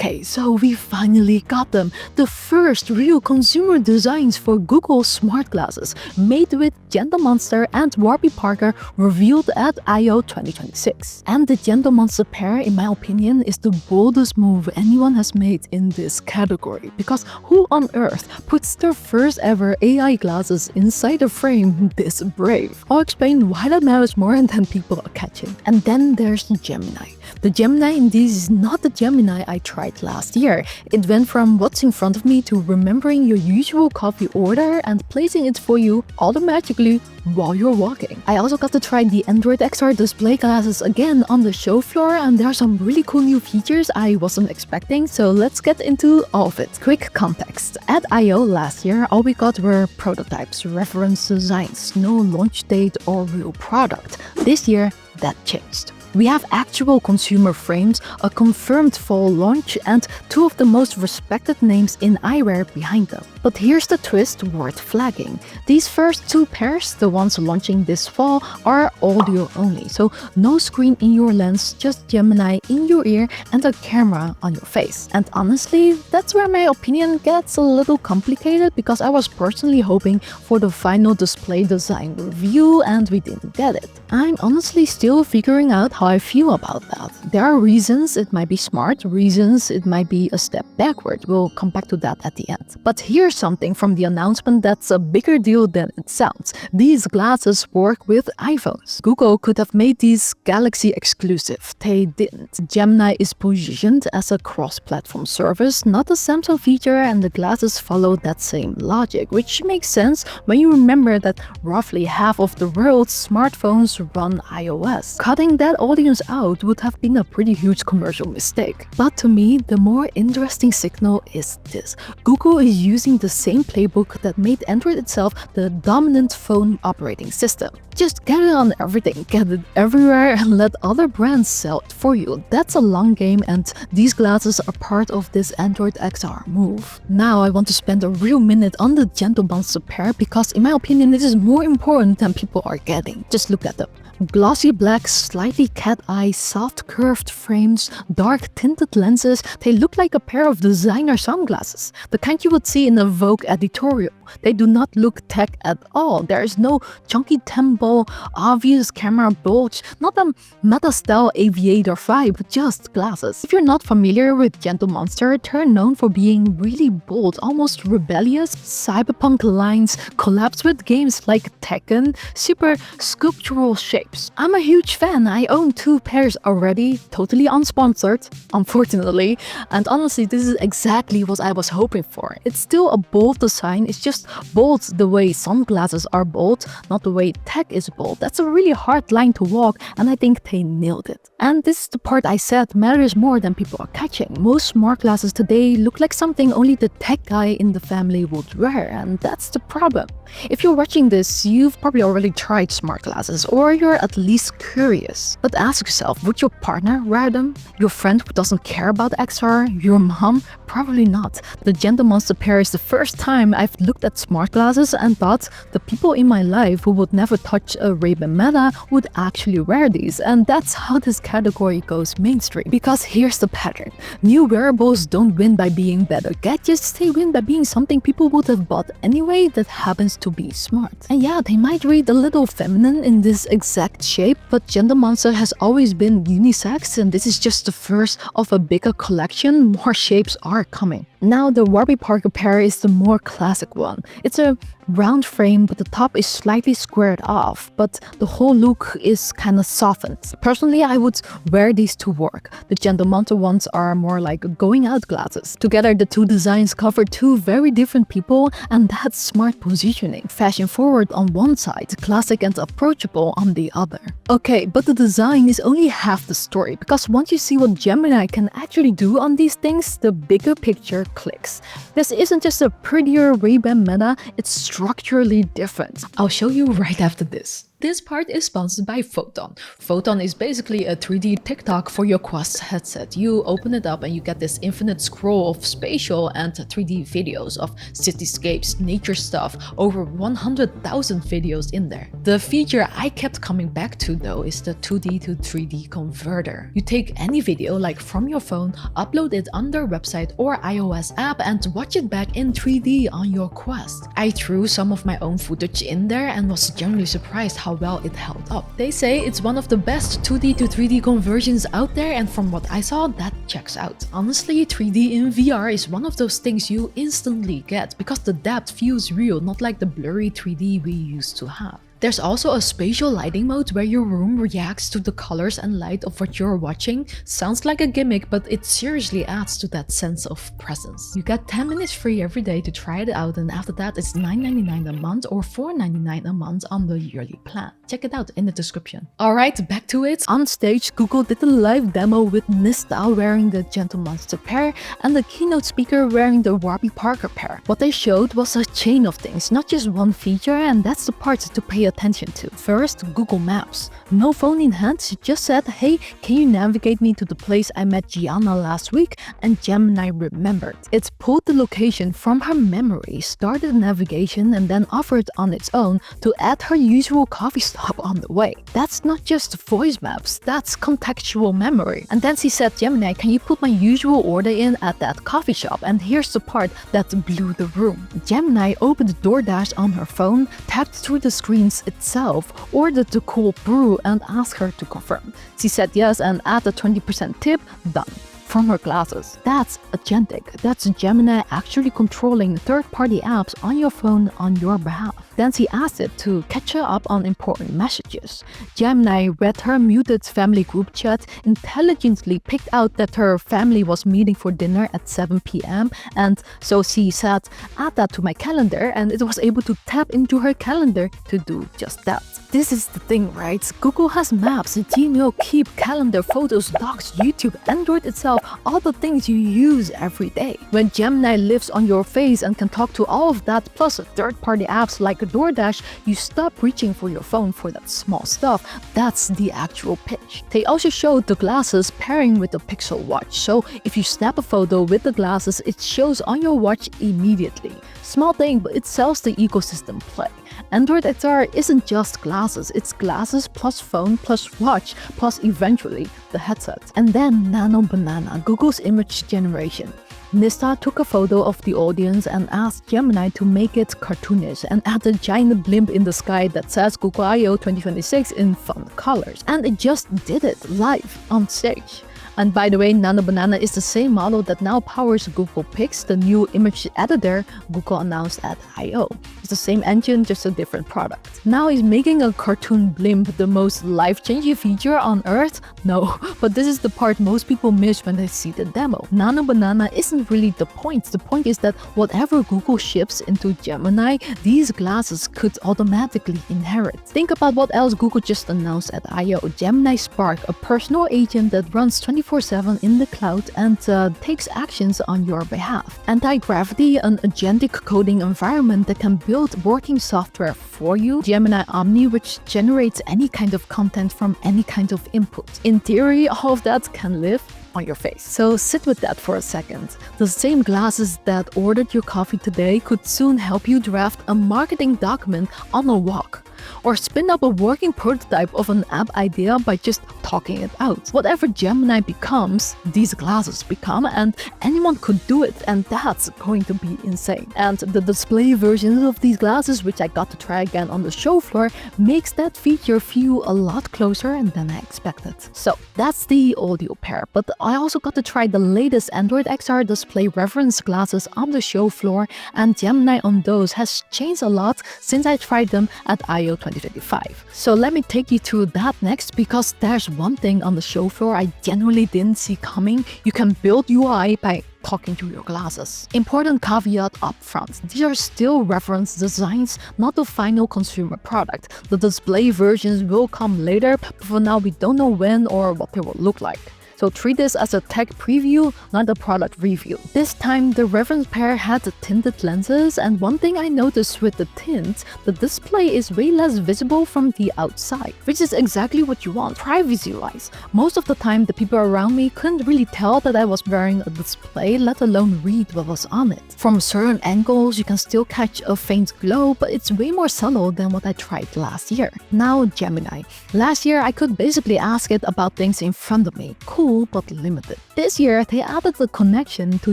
Okay, so we finally got them. The first real consumer designs for Google smart glasses, made with Gentle Monster and Warby Parker, revealed at I/O 2026. And the Gentle Monster pair, in my opinion, is the boldest move anyone has made in this category. Because who on earth puts their first ever AI glasses inside a frame this brave? I'll explain why that matters more than people are catching. And then there's Gemini. The Gemini in this is not the Gemini I tried last year. It went from what's in front of me to remembering your usual coffee order and placing it for you automatically while you're walking. I also got to try the Android XR display glasses again on the show floor, and there are some really cool new features I wasn't expecting, so let's get into all of it. Quick context. At I/O last year, all we got were prototypes, reference designs, no launch date or real product. This year, that changed. We have actual consumer frames, a confirmed fall launch, and two of the most respected names in eyewear behind them. But here's the twist worth flagging. These first two pairs, the ones launching this fall, are audio only, so no screen in your lens, just Gemini in your ear and a camera on your face. And honestly, that's where my opinion gets a little complicated, because I was personally hoping for the final display design review and we didn't get it. I'm honestly still figuring out how I feel about that. There are reasons it might be smart, reasons it might be a step backward. We'll come back to that at the end. But here's something from the announcement that's a bigger deal than it sounds. These glasses work with iPhones. Google could have made these Galaxy exclusive. They didn't. Gemini is positioned as a cross-platform service, not a Samsung feature, and the glasses follow that same logic, which makes sense when you remember that roughly half of the world's smartphones run iOS. Cutting that audience out would have been a pretty huge commercial mistake. But to me, the more interesting signal is this. Google is using the same playbook that made Android itself the dominant phone operating system. Just get it on everything, get it everywhere, and let other brands sell it for you. That's a long game, and these glasses are part of this Android XR move. Now I want to spend a real minute on the Gentle Monster pair, because in my opinion this is more important than people are getting. Just look at them. Glossy black, slightly cat eye, soft curved frames, dark tinted lenses. They look like a pair of designer sunglasses, the kind you would see in a Vogue editorial. They do not look tech at all. There is no chunky temple, obvious camera bulge, not a meta-style aviator vibe, just glasses. If you're not familiar with Gentle Monster, they're known for being really bold, almost rebellious, cyberpunk lines, collabs with games like Tekken, super sculptural shapes. I'm a huge fan. I own two pairs already, totally unsponsored, unfortunately, and honestly this is exactly what I was hoping for. It's still a bold design, it's just bold the way sunglasses are bold, not the way tech is bold. That's a really hard line to walk, and I think they nailed it. And this is the part I said matters more than people are catching. Most smart glasses today look like something only the tech guy in the family would wear, and that's the problem. If you're watching this, you've probably already tried smart glasses, or you're at least curious. But ask yourself, would your partner wear them? Your friend who doesn't care about XR? Your mom? Probably not. The Gentle Monster pair is the first time I've looked at smart glasses and thought the people in my life who would never touch a Ray-Ban Meta would actually wear these, and that's how this category goes mainstream. Because here's the pattern. New wearables don't win by being better gadgets, they win by being something people would have bought anyway that happens to be smart. And yeah, they might read a little feminine in this exact shape, but Gentle Monster has always been unisex, and this is just the first of a bigger collection. More shapes are coming. Now the Warby Parker pair is the more classic one. It's a round frame, but the top is slightly squared off, but the whole look is kind of softened. Personally, I would wear these to work. The Gentle Monster ones are more like going out glasses. Together, the two designs cover two very different people, and that's smart positioning. Fashion forward on one side, classic and approachable on the other. Okay, but the design is only half the story, because once you see what Gemini can actually do on these things, the bigger picture clicks. This isn't just a prettier Ray-Ban Meta, it's structurally different. I'll show you right after this. This part is sponsored by Photon. Photon is basically a 3D TikTok for your Quest headset. You open it up and you get this infinite scroll of spatial and 3D videos of cityscapes, nature stuff, over 100,000 videos in there. The feature I kept coming back to though is the 2D to 3D converter. You take any video like from your phone, upload it on their website or iOS app and watch it back in 3D on your Quest. I threw some of my own footage in there and was generally surprised how well it held up. They say it's one of the best 2D to 3D conversions out there, and from what I saw, that checks out. Honestly, 3D in VR is one of those things you instantly get because the depth feels real, not like the blurry 3D we used to have. There's also a spatial lighting mode where your room reacts to the colors and light of what you're watching. Sounds like a gimmick, but it seriously adds to that sense of presence. You get 10 minutes free every day to try it out, and after that it's $9.99 a month or $4.99 a month on the yearly plan. Check it out in the description. Alright, back to it. On stage, Google did a live demo with Nista wearing the Gentle Monster pair and the keynote speaker wearing the Warby Parker pair. What they showed was a chain of things, not just one feature, and that's the part to pay attention to. First, Google Maps. No phone in hand, she just said, "Hey, can you navigate me to the place I met Gianna last week?" And Gemini remembered. It pulled the location from her memory, started navigation, and then offered on its own to add her usual coffee stop on the way. That's not just voice maps, that's contextual memory. And then she said, "Gemini, can you put my usual order in at that coffee shop?" And here's the part that blew the room. Gemini opened DoorDash on her phone, tapped through the screens itself, ordered the cold brew, and asked her to confirm. She said yes and add a 20% tip, done. From her glasses. That's agentic. That's Gemini actually controlling third-party apps on your phone on your behalf. Then she asked it to catch her up on important messages. Gemini read her muted family group chat, intelligently picked out that her family was meeting for dinner at 7 p.m. and so she said, "Add that to my calendar," and it was able to tap into her calendar to do just that. This is the thing, right? Google has Maps, Gmail, Keep, Calendar, Photos, Docs, YouTube, Android itself, all the things you use every day. When Gemini lives on your face and can talk to all of that, plus third-party apps like DoorDash, you stop reaching for your phone for that small stuff. That's the actual pitch. They also showed the glasses pairing with the Pixel Watch, so if you snap a photo with the glasses, it shows on your watch immediately. Small thing, but it sells the ecosystem play. Android XR isn't just glasses, it's glasses plus phone plus watch plus eventually the headset. And then Nano Banana, Google's image generation. Nista took a photo of the audience and asked Gemini to make it cartoonish and add a giant blimp in the sky that says Google I/O 2026 in fun colors. And it just did it live on stage. And by the way, Nano Banana is the same model that now powers Google Pix, the new image editor Google announced at I/O. It's the same engine, just a different product. Now is making a cartoon blimp the most life-changing feature on Earth? No, but this is the part most people miss when they see the demo. Nano Banana isn't really the point. The point is that whatever Google ships into Gemini, these glasses could automatically inherit. Think about what else Google just announced at I/O. Gemini Spark, a personal agent that runs 24/7 in the cloud and takes actions on your behalf. Anti-gravity, an agentic coding environment that can build working software for you. Gemini Omni, which generates any kind of content from any kind of input. In theory, all of that can live on your face. So sit with that for a second. The same glasses that ordered your coffee today could soon help you draft a marketing document on a walk, or spin up a working prototype of an app idea by just talking it out. Whatever Gemini becomes, these glasses become, and anyone could do it, and that's going to be insane. And the display versions of these glasses, which I got to try again on the show floor, makes that feature feel a lot closer than I expected. So that's the audio pair, but I also got to try the latest Android XR display reference glasses on the show floor, and Gemini on those has changed a lot since I tried them at I/O 2025. So let me take you through that next, because there's one thing on the show floor I genuinely didn't see coming. You can build UI by talking to your glasses. Important caveat up front, these are still reference designs, not the final consumer product. The display versions will come later, but for now we don't know when or what they will look like. So treat this as a tech preview, not a product review. This time, the reference pair had tinted lenses, and one thing I noticed with the tint, the display is way less visible from the outside, which is exactly what you want privacy-wise. Most of the time, the people around me couldn't really tell that I was wearing a display, let alone read what was on it. From certain angles, you can still catch a faint glow, but it's way more subtle than what I tried last year. Now, Gemini. Last year, I could basically ask it about things in front of me. Cool, but limited. This year, they added the connection to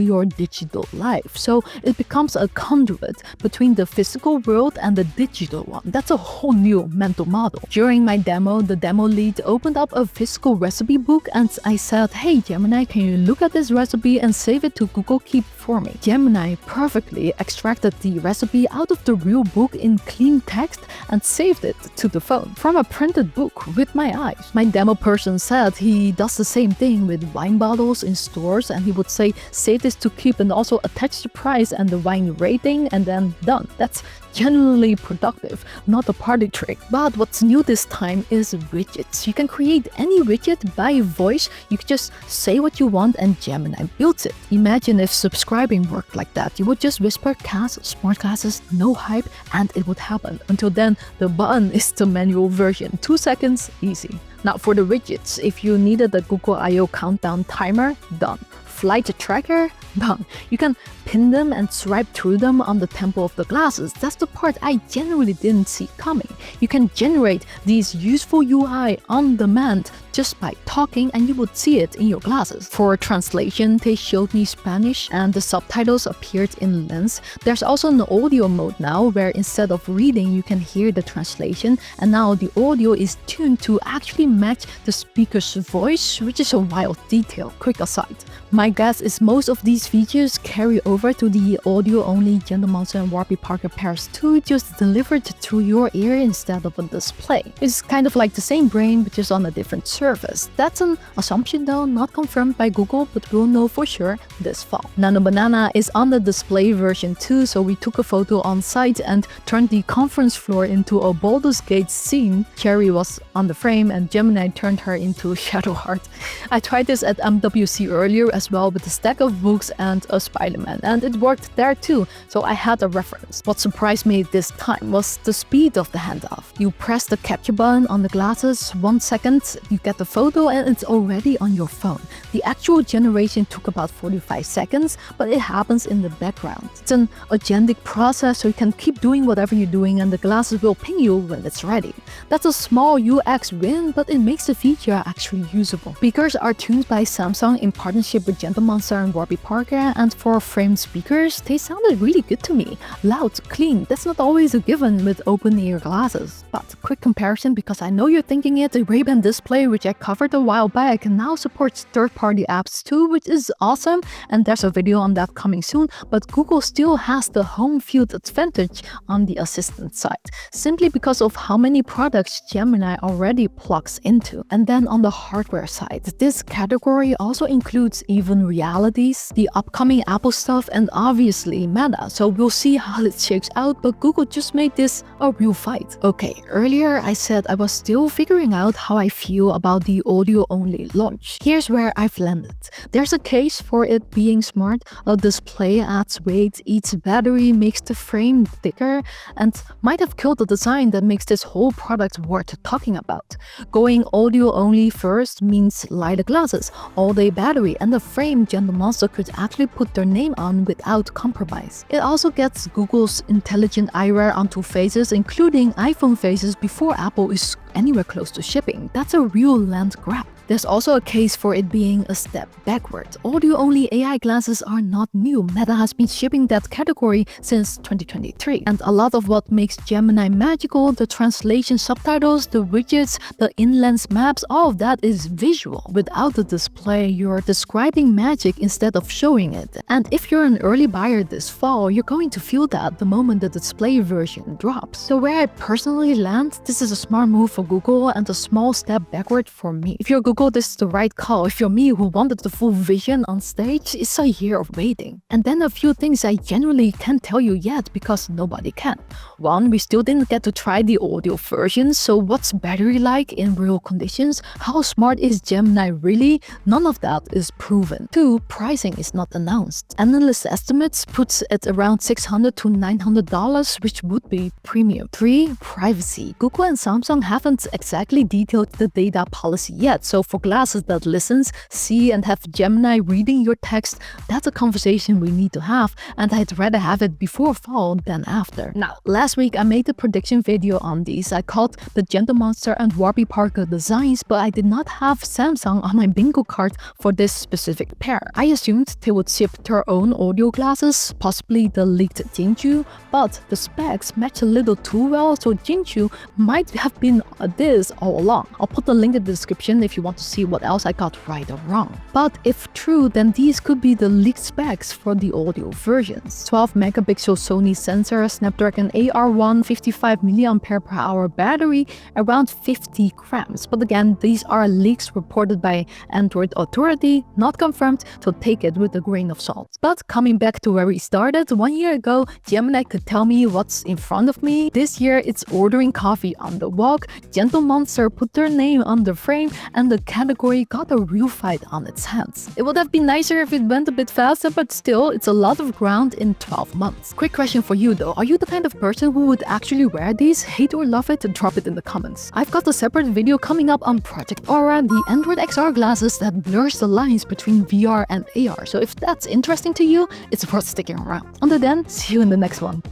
your digital life, so it becomes a conduit between the physical world and the digital one. That's a whole new mental model. During my demo, the demo lead opened up a physical recipe book, and I said, "Hey Gemini, can you look at this recipe and save it to Google Keep for me?" Gemini perfectly extracted the recipe out of the real book in clean text and saved it to the phone from a printed book with my eyes. My demo person said he does the same thing with wine bottles in stores, and he would say, "Save this to Keep and also attach the price and the wine rating, and then done." That's genuinely productive, not a party trick. But what's new this time is widgets. You can create any widget by voice. You can just say what you want and Gemini builds it. Imagine if subscribing worked like that. You would just whisper "Cast, smart glasses, no hype," and it would happen. Until then, the button is the manual version. 2 seconds, easy. Now for the widgets, if you needed a Google I/O countdown timer, done. Flight tracker, done. You can pin them and swipe through them on the temple of the glasses. That's the part I genuinely didn't see coming. You can generate these useful UI on demand just by talking, and you would see it in your glasses. For translation, they showed me Spanish and the subtitles appeared in Lens. There's also an audio mode now where instead of reading, you can hear the translation, and now the audio is tuned to actually match the speaker's voice, which is a wild detail. Quick aside. My guess is most of these features carry over to the audio-only Gentle Monster and Warby Parker pairs too, just delivered through your ear instead of a display. It's kind of like the same brain, but just on a different surface. That's an assumption though, not confirmed by Google, but we'll know for sure this fall. Nano Banana is on the display version too, so we took a photo on site and turned the conference floor into a Baldur's Gate scene. Chary was on the frame and Gemini turned her into Shadowheart. I tried this at MWC earlier as well with a stack of books and a Spider-Man, and it worked there too, so I had a reference. What surprised me this time was the speed of the handoff. You press the capture button on the glasses, 1 second, you get the photo and it's already on your phone. The actual generation took about 45 seconds, but it happens in the background. It's an agentic process, so you can keep doing whatever you're doing and the glasses will ping you when it's ready. That's a small UX win, but it makes the feature actually usable. Speakers are tuned by Samsung in partnership with Gentle Monster and Warby Parker, and for framed speakers, they sounded really good to me. Loud, clean, that's not always a given with open-ear glasses. But quick comparison, because I know you're thinking it, the Ray-Ban display, which I covered a while back, now supports third-party apps too, which is awesome, and there's a video on that coming soon, but Google still has the home field advantage on the assistant side, simply because of how many products Gemini already plugs into. And then on the hardware side, this category also includes even realities, the upcoming Apple stuff, and obviously Meta, so we'll see how it shakes out, but Google just made this a real fight. Okay, earlier I said I was still figuring out how I feel about the audio-only launch. Here's where I've landed. There's a case for it being smart. A display adds weight, eats battery, makes the frame thicker, and might have killed the design that makes this whole product worth talking about. Going audio-only first means lighter glasses, all-day battery, and the frame Gentle Monster could actually put their name on without compromise. It also gets Google's intelligent eyewear onto faces, including iPhone faces, before Apple is anywhere close to shipping. That's a real land grab. There's also a case for it being a step backward. Audio-only AI glasses are not new. Meta has been shipping that category since 2023. And a lot of what makes Gemini magical, the translation subtitles, the widgets, the in-lens maps, all of that is visual. Without the display, you're describing magic instead of showing it. And if you're an early buyer this fall, you're going to feel that the moment the display version drops. So where I personally land, this is a smart move for Google and a small step backward for me. If you're a Google Google, this is the right call. If you're me who wanted the full vision on stage, it's a year of waiting. And then a few things I genuinely can't tell you yet because nobody can. One, we still didn't get to try the audio version, so what's battery like in real conditions? How smart is Gemini really? None of that is proven. Two, pricing is not announced. Analyst estimates puts it around $600 to $900, which would be premium. Three, privacy. Google and Samsung haven't exactly detailed the data policy yet, so for glasses that listens, see and have Gemini reading your text, that's a conversation we need to have, and I'd rather have it before fall than after. Now, last week I made a prediction video on these. I called the Gentle Monster and Warby Parker designs, but I did not have Samsung on my bingo card for this specific pair. I assumed they would ship their own audio glasses, possibly the leaked Jinju, but the specs match a little too well, so Jinju might have been this all along. I'll put the link in the description if you want to see what else I got right or wrong. But if true, then these could be the leaked specs for the audio versions. 12 megapixel Sony sensor, Snapdragon AR1, 55 mAh battery, around 50 grams. But again, these are leaks reported by Android Authority, not confirmed, so take it with a grain of salt. But coming back to where we started, 1 year ago, Gemini could tell me what's in front of me. This year, it's ordering coffee on the walk, Gentle Monster put their name on the frame, and the category got a real fight on its hands. It would have been nicer if it went a bit faster, but still, it's a lot of ground in 12 months. Quick question for you though, are you the kind of person who would actually wear these? Hate or love it? Drop it in the comments. I've got a separate video coming up on Project Aura, the Android XR glasses that blurs the lines between VR and AR, so if that's interesting to you, it's worth sticking around. Until then, see you in the next one.